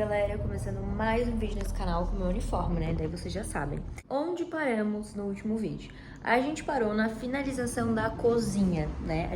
galera, começando mais um vídeo nesse canal com o meu uniforme, né? Daí vocês já sabem. Onde paramos no último vídeo? A gente parou na finalização da cozinha, né?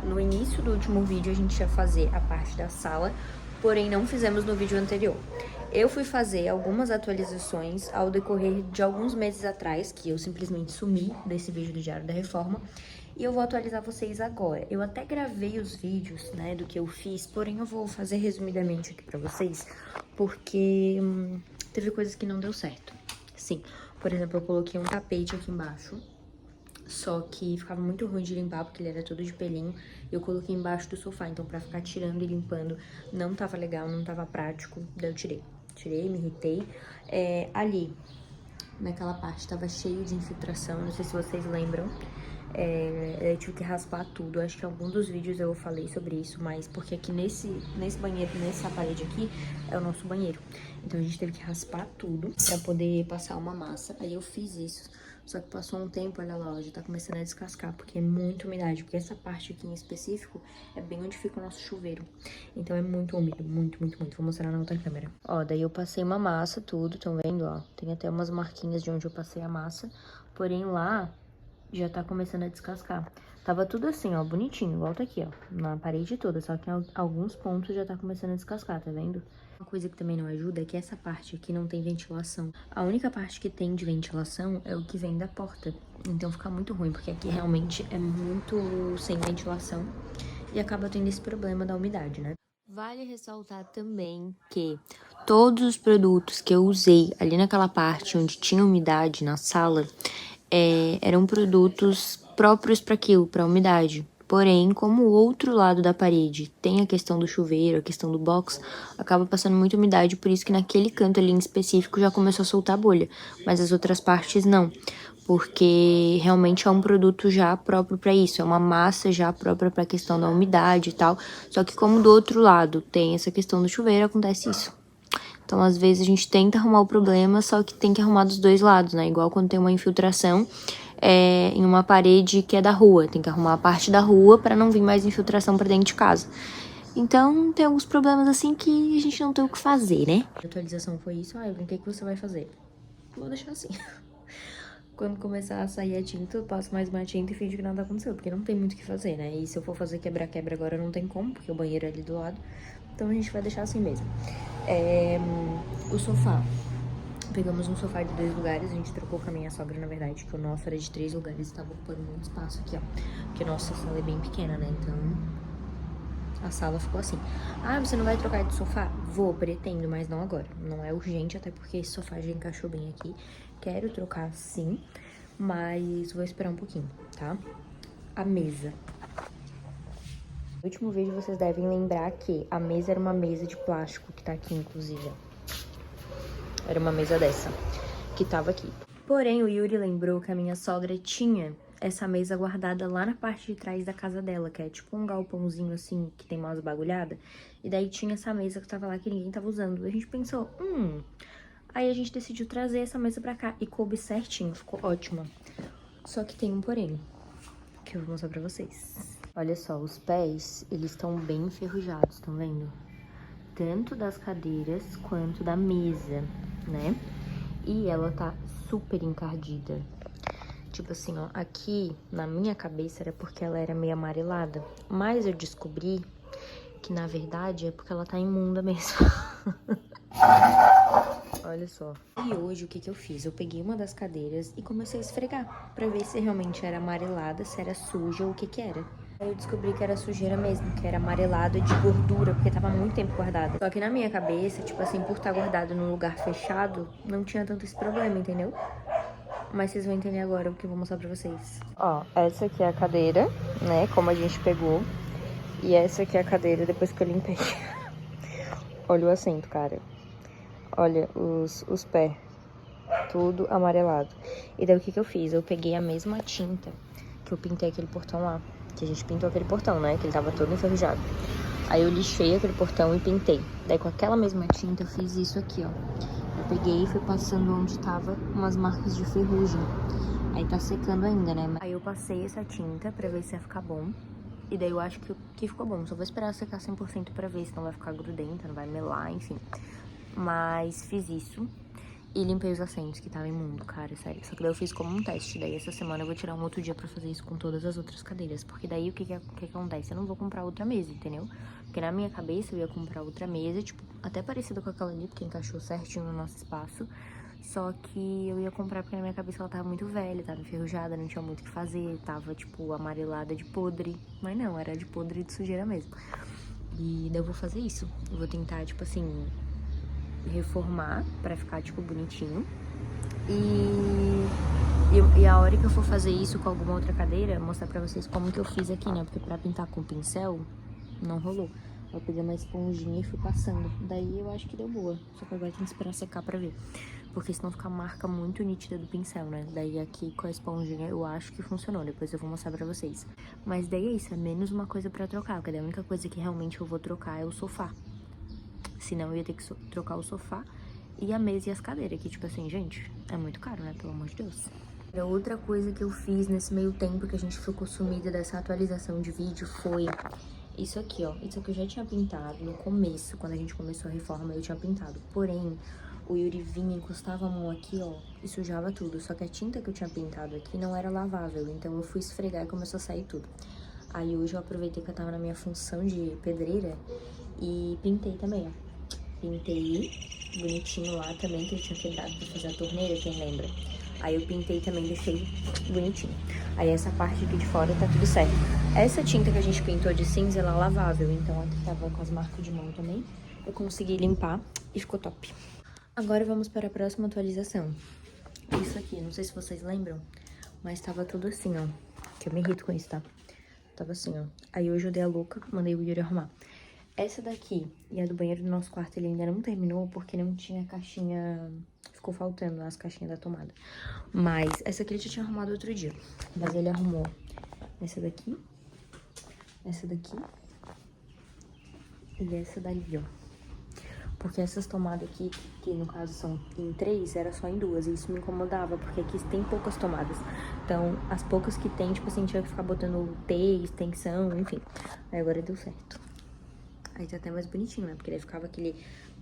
No início do último vídeo, a gente ia fazer a parte da sala, porém não fizemos no vídeo anterior. Eu fui fazer algumas atualizações ao decorrer de alguns meses atrás, que eu simplesmente sumi desse vídeo do Diário da Reforma, e eu vou atualizar vocês agora. Eu até gravei os vídeos, né, do que eu fiz, porém eu vou fazer resumidamente aqui pra vocês, porque teve coisas que não deu certo. Sim, por exemplo, eu coloquei um tapete aqui embaixo, só que ficava muito ruim de limpar, porque ele era todo de pelinho, e eu coloquei embaixo do sofá, então pra ficar tirando e limpando não tava legal, não tava prático, daí eu tirei. Me irritei. Ali, naquela parte, tava cheio de infiltração, não sei se vocês lembram. Eu tive que raspar tudo. Acho que em algum dos vídeos eu falei sobre isso, mas porque aqui nesse banheiro, nessa parede aqui, é o nosso banheiro. Então a gente teve que raspar tudo pra poder passar uma massa. Aí eu fiz isso. Só que passou um tempo, olha lá, ó, já tá começando a descascar, porque é muita umidade. Porque essa parte aqui em específico é bem onde fica o nosso chuveiro. Então é muito úmido, muito, muito, muito. Vou mostrar na outra câmera. Ó, daí eu passei uma massa, tudo, tão vendo, ó? Tem até umas marquinhas de onde eu passei a massa. Porém lá já tá começando a descascar. Tava tudo assim, ó, bonitinho, volta aqui, ó, na parede toda, só que em alguns pontos já tá começando a descascar, tá vendo? Uma coisa que também não ajuda é que essa parte aqui não tem ventilação. A única parte que tem de ventilação é o que vem da porta. Então fica muito ruim, porque aqui realmente é muito sem ventilação e acaba tendo esse problema da umidade, né? Vale ressaltar também que todos os produtos que eu usei ali naquela parte onde tinha umidade na sala eram produtos próprios para aquilo, para umidade. Porém, como o outro lado da parede tem a questão do chuveiro, a questão do box, acaba passando muita umidade, por isso que naquele canto ali em específico já começou a soltar bolha, mas as outras partes não, porque realmente é um produto já próprio para isso, é uma massa já própria para a questão da umidade e tal, só que como do outro lado tem essa questão do chuveiro, acontece isso. Então, às vezes, a gente tenta arrumar o problema, só que tem que arrumar dos dois lados, né? Igual quando tem uma infiltração em uma parede que é da rua. Tem que arrumar a parte da rua para não vir mais infiltração para dentro de casa. Então, tem alguns problemas assim que a gente não tem o que fazer, né? A atualização foi isso. Ah, o que você vai fazer? Vou deixar assim. Quando começar a sair a tinta, eu passo mais uma tinta e finge que nada aconteceu, porque não tem muito o que fazer, né? E se eu for fazer quebra-quebra agora, não tem como, porque o banheiro é ali do lado. Então, a gente vai deixar assim mesmo. O sofá. Pegamos um sofá de 2 lugares, a gente trocou com a minha sogra, na verdade, que o nosso era de 3 lugares, estava ocupando muito espaço aqui, ó. Porque a nossa sala é bem pequena, né? Então, a sala ficou assim. Ah, você não vai trocar de sofá? Vou, pretendo, mas não agora. Não é urgente, até porque esse sofá já encaixou bem aqui. Quero trocar sim, mas vou esperar um pouquinho, tá? A mesa. No último vídeo vocês devem lembrar que a mesa era uma mesa de plástico, que tá aqui, inclusive, ó. Era uma mesa dessa, que tava aqui. Porém, o Yuri lembrou que a minha sogra tinha essa mesa guardada lá na parte de trás da casa dela, que é tipo um galpãozinho assim, que tem umas bagulhadas. E daí tinha essa mesa que tava lá, que ninguém tava usando. A gente pensou, Aí a gente decidiu trazer essa mesa pra cá e coube certinho, ficou ótima. Só que tem um porém, que eu vou mostrar pra vocês. Olha só, os pés, eles estão bem enferrujados, estão vendo? Tanto das cadeiras quanto da mesa, né? E ela tá super encardida. Tipo assim, ó, aqui na minha cabeça era porque ela era meio amarelada. Mas eu descobri que na verdade é porque ela tá imunda mesmo. Olha só. E hoje o que eu fiz? Eu peguei uma das cadeiras e comecei a esfregar pra ver se realmente era amarelada, se era suja ou o que era. Aí eu descobri que era sujeira mesmo, que era amarelado de gordura, porque tava muito tempo guardado. Só que na minha cabeça, tipo assim, por estar guardado num lugar fechado, não tinha tanto esse problema, entendeu? Mas vocês vão entender agora o que eu vou mostrar pra vocês. Ó, essa aqui é a cadeira, né, como a gente pegou. E essa aqui é a cadeira depois que eu limpei. Olha o assento, cara. Olha os pés, tudo amarelado. E daí o que eu fiz? Eu peguei a mesma tinta que eu pintei aquele portão lá. Que a gente pintou aquele portão, né? Que ele tava todo enferrujado. Aí eu lixei aquele portão e pintei. Daí com aquela mesma tinta eu fiz isso aqui, ó. Eu peguei e fui passando onde tava umas marcas de ferrugem. Aí tá secando ainda, né? Aí eu passei essa tinta pra ver se ia ficar bom. E daí eu acho que ficou bom. Só vou esperar secar 100% pra ver, senão vai ficar grudenta, não vai melar, enfim. Mas fiz isso e limpei os assentos, que tava imundo, cara, sério. Só que daí eu fiz como um teste. Daí essa semana eu vou tirar um outro dia pra fazer isso com todas as outras cadeiras. Porque daí o que acontece? Eu não vou comprar outra mesa, entendeu? Porque na minha cabeça eu ia comprar outra mesa, tipo, até parecida com aquela ali, porque encaixou certinho no nosso espaço. Só que eu ia comprar porque na minha cabeça ela tava muito velha, tava enferrujada, não tinha muito o que fazer. Tava, tipo, amarelada de podre. Mas não, era de podre de sujeira mesmo. E daí eu vou fazer isso. Eu vou tentar, tipo assim, reformar pra ficar, tipo, bonitinho. E a hora que eu for fazer isso com alguma outra cadeira, mostrar pra vocês como que eu fiz aqui, né? Porque pra pintar com pincel, não rolou. Eu peguei uma esponjinha e fui passando. Daí eu acho que deu boa. Só que agora tem que esperar secar pra ver. Porque senão fica a marca muito nítida do pincel, né? Daí aqui com a esponjinha eu acho que funcionou. Depois eu vou mostrar pra vocês. Mas daí é isso, é menos uma coisa pra trocar. Porque daí a única coisa que realmente eu vou trocar é o sofá. Senão eu ia ter que trocar o sofá e a mesa e as cadeiras. Que tipo assim, gente, é muito caro, né? Pelo amor de Deus. Outra coisa que eu fiz nesse meio tempo que a gente ficou sumida dessa atualização de vídeo foi isso aqui, ó. Isso aqui eu já tinha pintado no começo, quando a gente começou a reforma, eu tinha pintado. Porém, o Yuri vinha, encostava a mão aqui, ó, e sujava tudo. Só que a tinta que eu tinha pintado aqui não era lavável, então eu fui esfregar e começou a sair tudo. Aí hoje eu aproveitei que eu tava na minha função de pedreira e pintei também, ó. Pintei bonitinho lá também, que eu tinha quebrado pra fazer a torneira, quem lembra? Aí eu pintei também, deixei bonitinho. Aí essa parte aqui de fora tá tudo certo. Essa tinta que a gente pintou de cinza, ela é lavável, então aqui tava com as marcas de mão também. Eu consegui limpar e ficou top. Agora vamos para a próxima atualização. Isso aqui, não sei se vocês lembram, mas tava tudo assim, ó. Que eu me irrito com isso, tá? Tava assim, ó. Aí hoje eu dei a louca, mandei o Yuri arrumar. Essa daqui e a do banheiro do nosso quarto, ele ainda não terminou porque não tinha caixinha... Ficou faltando as caixinhas da tomada. Mas essa aqui ele já tinha arrumado outro dia. Mas ele arrumou essa daqui e essa dali, ó. Porque essas tomadas aqui, que no caso são em 3, era só em 2. E isso me incomodava, porque aqui tem poucas tomadas. Então, as poucas que tem, tipo assim, tinha que ficar botando T, extensão, enfim. Aí agora deu certo. Aí tá até mais bonitinho, né? Porque daí ficava aquele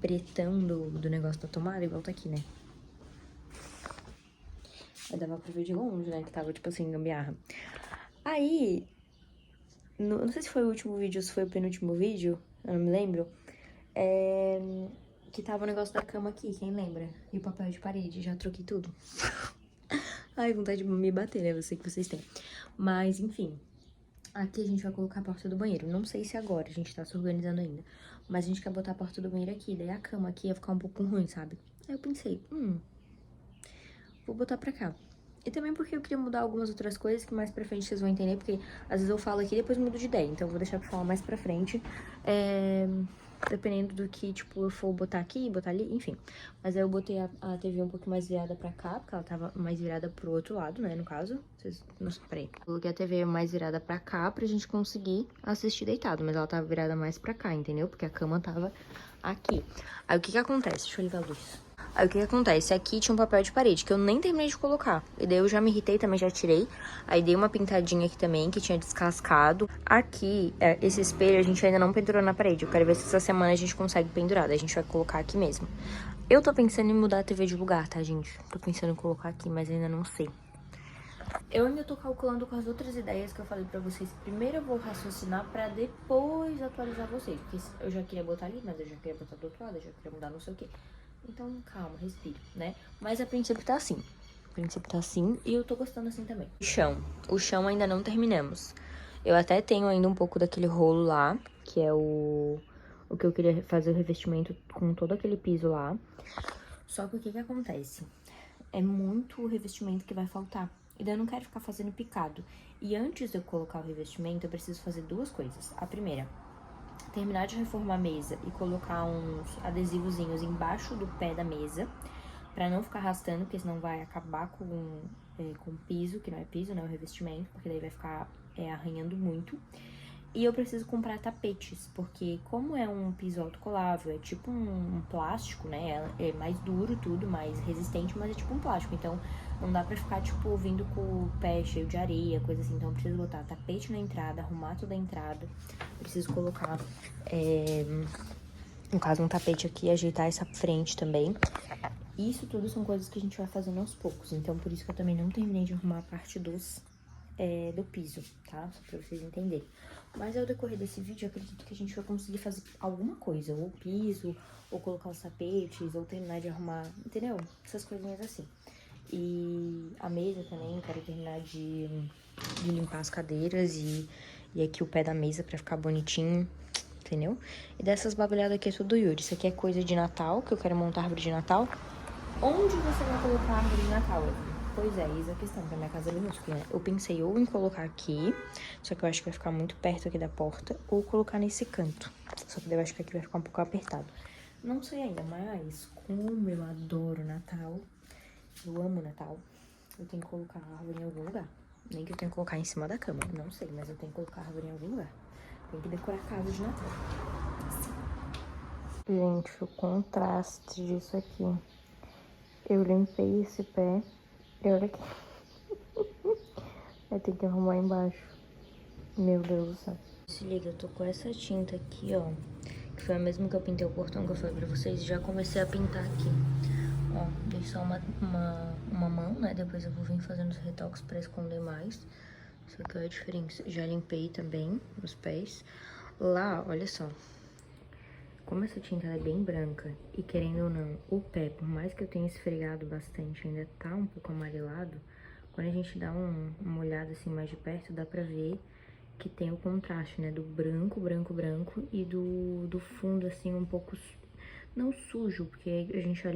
pretão do negócio da tomada, igual tá aqui, né? Aí dava pra ver de longe, né? Que tava, tipo assim, gambiarra. Aí, não sei se foi o último vídeo ou se foi o penúltimo vídeo, eu não me lembro. Que tava o negócio da cama aqui, quem lembra? E o papel de parede, já troquei tudo. Ai, vontade de me bater, né? Eu sei que vocês têm. Mas, enfim. Aqui a gente vai colocar a porta do banheiro. Não sei se agora, a gente tá se organizando ainda. Mas a gente quer botar a porta do banheiro aqui. Daí a cama aqui ia ficar um pouco ruim, sabe? Aí eu pensei, vou botar pra cá. E também porque eu queria mudar algumas outras coisas que mais pra frente vocês vão entender. Porque às vezes eu falo aqui e depois mudo de ideia. Então eu vou deixar pra falar mais pra frente. Dependendo do que, tipo, eu for botar aqui, botar ali, enfim. Mas aí eu botei a TV um pouco mais virada pra cá, porque ela tava mais virada pro outro lado, né, no caso. Nossa, peraí. Coloquei a TV mais virada pra cá pra gente conseguir assistir deitado, mas ela tava virada mais pra cá, entendeu? Porque a cama tava aqui. Aí o que que acontece? Deixa eu ligar a luz. Aí o que que acontece? Aqui tinha um papel de parede que eu nem terminei de colocar. E daí eu já me irritei, também já tirei. Aí dei uma pintadinha aqui também, que tinha descascado. Aqui, esse espelho a gente ainda não pendurou na parede. Eu quero ver se essa semana a gente consegue pendurar. Daí a gente vai colocar aqui mesmo. Eu tô pensando em mudar a TV de lugar, tá, gente? Tô pensando em colocar aqui, mas ainda não sei. Eu ainda tô calculando com as outras ideias que eu falei pra vocês. Primeiro eu vou raciocinar pra depois atualizar vocês. Porque eu já queria botar ali, mas eu já queria botar do outro lado, eu já queria mudar não sei o quê. Então, calma, respire, né? Mas a princípio tá assim. A princípio tá assim e eu tô gostando assim também. O chão ainda não terminamos. Eu até tenho ainda um pouco daquele rolo lá, que é o que eu queria fazer o revestimento com todo aquele piso lá. Só que o que que acontece? É muito revestimento que vai faltar. E daí eu não quero ficar fazendo picado. E antes de eu colocar o revestimento, eu preciso fazer duas coisas. A primeira, terminar de reformar a mesa e colocar uns adesivozinhos embaixo do pé da mesa, pra não ficar arrastando, porque senão vai acabar com o piso, que não é piso, né, o revestimento, porque daí vai ficar arranhando muito. E eu preciso comprar tapetes, porque como é um piso autocolável, é tipo um plástico, né, é mais duro tudo, mais resistente, mas é tipo um plástico, então não dá pra ficar, tipo, vindo com o pé cheio de areia, coisa assim. Então eu preciso botar tapete na entrada, arrumar toda a entrada, preciso colocar no caso, um tapete aqui, ajeitar essa frente também. Isso tudo são coisas que a gente vai fazendo aos poucos. Então, por isso que eu também não terminei de arrumar a parte do piso, tá? Só pra vocês entenderem. Mas ao decorrer desse vídeo, eu acredito que a gente vai conseguir fazer alguma coisa. Ou o piso, ou colocar os tapetes, ou terminar de arrumar, entendeu? Essas coisinhas assim. E a mesa também, quero terminar de limpar as cadeiras e aqui o pé da mesa pra ficar bonitinho, entendeu? E dessas bagulhadas aqui é tudo Yuri. Isso aqui é coisa de Natal, que eu quero montar árvore de Natal. Onde você vai colocar a árvore de Natal, Evelyn? Pois é, eis a questão, porque a minha casa é minúscula, né? Eu pensei ou em colocar aqui, só que eu acho que vai ficar muito perto aqui da porta, ou colocar nesse canto. Só que daí eu acho que aqui vai ficar um pouco apertado. Não sei ainda, mas como eu adoro Natal, eu amo Natal, eu tenho que colocar a árvore em algum lugar. Nem que eu tenha que colocar em cima da cama, não sei, mas eu tenho que colocar a árvore em algum lugar. Tem que decorar a casa de Natal. Gente, o contraste disso aqui. Eu limpei esse pé e olha aqui. Vai ter que arrumar embaixo. Meu Deus do céu. Se liga, eu tô com essa tinta aqui, ó. Que foi a mesma que eu pintei o portão que eu falei pra vocês. Já comecei a pintar aqui. Ó, dei só uma mão, né? Depois eu vou vir fazendo os retoques pra esconder mais. Só que é a diferença. Já limpei também os pés. Lá, olha só. Como essa tinta ela é bem branca e querendo ou não, o pé, por mais que eu tenha esfregado bastante, ainda tá um pouco amarelado, quando a gente dá uma olhada assim mais de perto, dá pra ver que tem o contraste, né, do branco, branco, branco e do fundo assim um pouco, não sujo, porque a gente já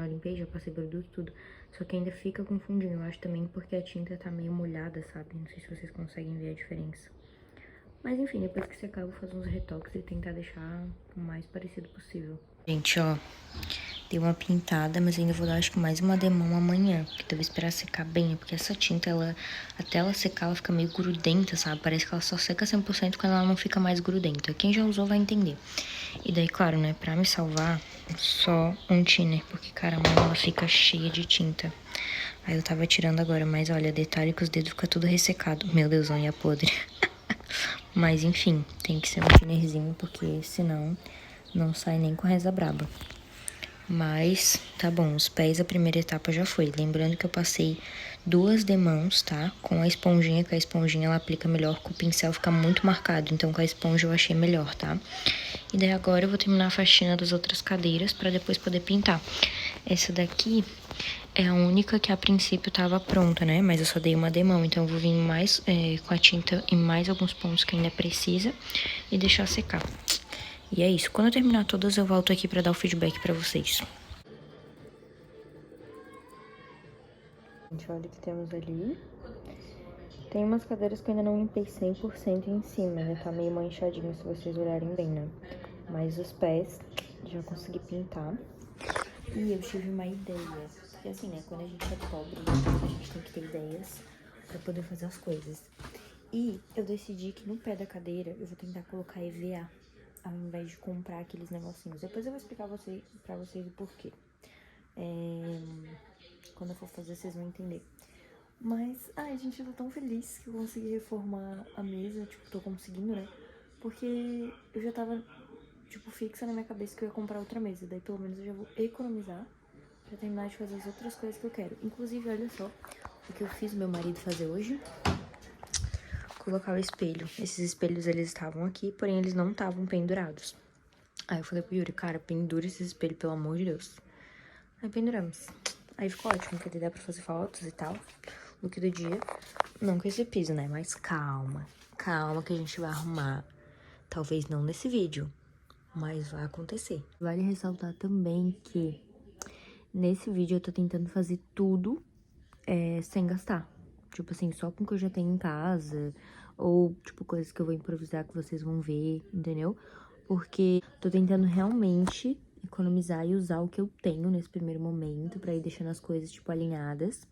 limpei, já passei produto, tudo, só que ainda fica com fundinho, eu acho também porque a tinta tá meio molhada, sabe, não sei se vocês conseguem ver a diferença. Mas enfim, depois que secar eu vou fazer uns retoques e tentar deixar o mais parecido possível. Gente, ó, dei uma pintada, mas ainda vou dar acho que mais uma demão amanhã, porque devo esperar secar bem, porque essa tinta, ela, até ela secar, ela fica meio grudenta, sabe? Parece que ela só seca 100% quando ela não fica mais grudenta. Quem já usou vai entender. E daí, claro, né, pra me salvar, só um thinner, porque, cara, a mão ela fica cheia de tinta. Aí eu tava tirando agora, mas olha, detalhe que os dedos ficam tudo ressecado. Meu Deus, unha podre. Mas enfim, tem que ser um thinnerzinho, porque senão não sai nem com reza braba. Mas tá bom, os pés a primeira etapa já foi. Lembrando que eu passei 2 demãos, tá? Com a esponjinha, que a esponjinha ela aplica melhor, que o pincel fica muito marcado. Então com a esponja eu achei melhor, tá? E daí agora eu vou terminar a faxina das outras cadeiras pra depois poder pintar. Essa daqui é a única que a princípio tava pronta, né? Mas eu só dei uma demão, então eu vou vir mais com a tinta em mais alguns pontos que ainda precisa e deixar secar. E é isso. Quando eu terminar todas, eu volto aqui pra dar o feedback pra vocês. Gente, olha o que temos ali. Tem umas cadeiras que eu ainda não limpei 100% em cima, né? Tá meio manchadinho se vocês olharem bem, né? Mas os pés já consegui pintar. E eu tive uma ideia. Porque assim, né? Quando a gente é pobre, a gente tem que ter ideias pra poder fazer as coisas. E eu decidi que no pé da cadeira eu vou tentar colocar EVA, ao invés de comprar aqueles negocinhos. Depois eu vou explicar pra vocês o porquê. Quando eu for fazer, vocês vão entender. Mas, ai, gente, eu tô tão feliz que eu consegui reformar a mesa. Tipo, tô conseguindo, né? Porque eu já tava, tipo, fixa na minha cabeça que eu ia comprar outra mesa. Daí, pelo menos, eu já vou economizar pra terminar de fazer as outras coisas que eu quero. Inclusive, olha só o que eu fiz meu marido fazer hoje. Colocar o espelho. Esses espelhos, eles estavam aqui, porém, eles não estavam pendurados. Aí eu falei pro Yuri, cara, pendura esse espelho, pelo amor de Deus. Aí penduramos. Aí ficou ótimo, porque dá pra fazer fotos e tal. Look do dia. Não com esse piso, né? Mas calma. Calma que a gente vai arrumar. Talvez não nesse vídeo, mas vai acontecer. Vale ressaltar também que nesse vídeo eu tô tentando fazer tudo sem gastar. Tipo assim, só com o que eu já tenho em casa. Ou, tipo, coisas que eu vou improvisar que vocês vão ver, entendeu? Porque tô tentando realmente economizar e usar o que eu tenho nesse primeiro momento, pra ir deixando as coisas, tipo, alinhadas,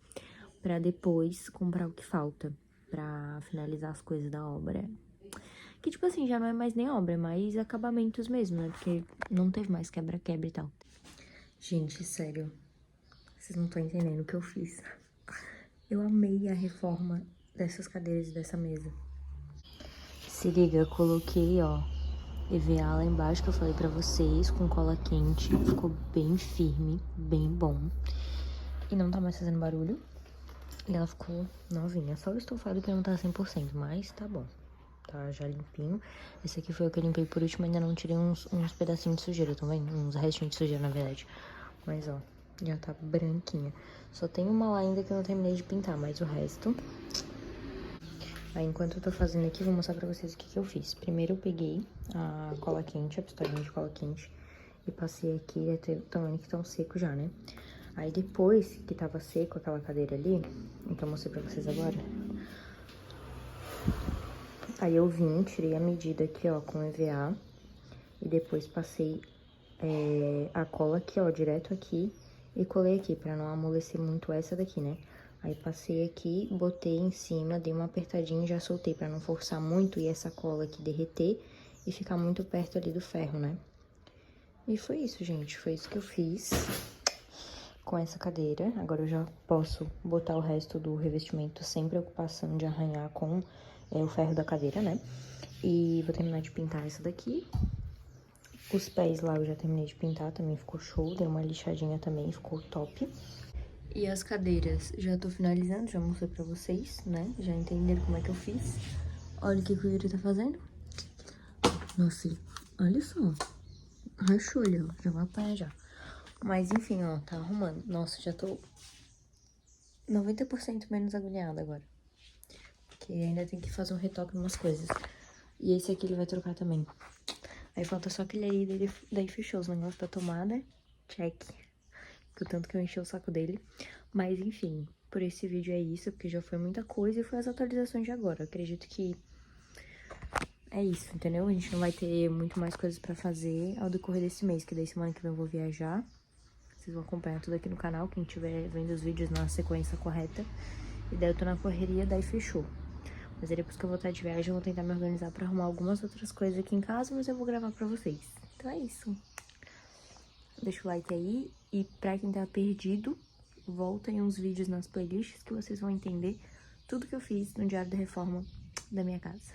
pra depois comprar o que falta, pra finalizar as coisas da obra. Que, tipo assim, já não é mais nem obra, é mais acabamentos mesmo, né? Porque não teve mais quebra-quebra e tal. Gente, sério, vocês não estão entendendo o que eu fiz. Eu amei a reforma dessas cadeiras e dessa mesa. Se liga, eu coloquei, ó, EVA lá embaixo que eu falei pra vocês, com cola quente. Ficou bem firme, bem bom. E não tá mais fazendo barulho. E ela ficou novinha. Só o estofado que não tá 100%, mas tá bom. Tá já limpinho. Esse aqui foi o que eu limpei por último, ainda não tirei uns pedacinhos de sujeira também. Uns restinhos de sujeira, na verdade. Mas, ó, já tá branquinha. Só tem uma lá ainda que eu não terminei de pintar, mas o resto... Aí, enquanto eu tô fazendo aqui, vou mostrar pra vocês o que eu fiz. Primeiro eu peguei a cola quente, a pistolinha de cola quente, e passei aqui, até o tamanho que tá seco já, né? Aí depois que tava seco aquela cadeira ali, então eu mostrei pra vocês agora. Aí eu vim, tirei a medida aqui, ó, com EVA, e depois passei a cola aqui, ó, direto aqui, e colei aqui, pra não amolecer muito essa daqui, né? Aí passei aqui, botei em cima, dei uma apertadinha e já soltei pra não forçar muito e essa cola aqui derreter e ficar muito perto ali do ferro, né? E foi isso, gente, foi isso que eu fiz com essa cadeira. Agora eu já posso botar o resto do revestimento sem preocupação de arranhar com o ferro da cadeira, né? E vou terminar de pintar essa daqui. Os pés lá eu já terminei de pintar, também ficou show, dei uma lixadinha também, ficou top. E as cadeiras, já tô finalizando, já mostrei pra vocês, né? Já entenderam como é que eu fiz. Olha o que o Yuri tá fazendo. Nossa, olha só. Rachou ele, ó. Já vai apanhar já. Mas enfim, ó, tá arrumando. Nossa, já tô 90% menos agoniada agora. Porque ainda tem que fazer um retoque em umas coisas. E esse aqui ele vai trocar também. Aí falta só aquele aí, daí fechou os negócios da tomada. Check. O tanto que eu enchi o saco dele. Mas, enfim, por esse vídeo é isso, porque já foi muita coisa e foi as atualizações de agora. Eu acredito que é isso, entendeu? A gente não vai ter muito mais coisas pra fazer ao decorrer desse mês, que daí semana que vem eu vou viajar. Vocês vão acompanhar tudo aqui no canal, quem estiver vendo os vídeos na sequência correta. E daí eu tô na correria, daí fechou. Mas aí depois que eu voltar de viagem, eu vou tentar me organizar pra arrumar algumas outras coisas aqui em casa, mas eu vou gravar pra vocês. Então é isso. Deixa o like aí. E pra quem tá perdido, voltem uns vídeos nas playlists que vocês vão entender tudo que eu fiz no Diário da Reforma da minha casa.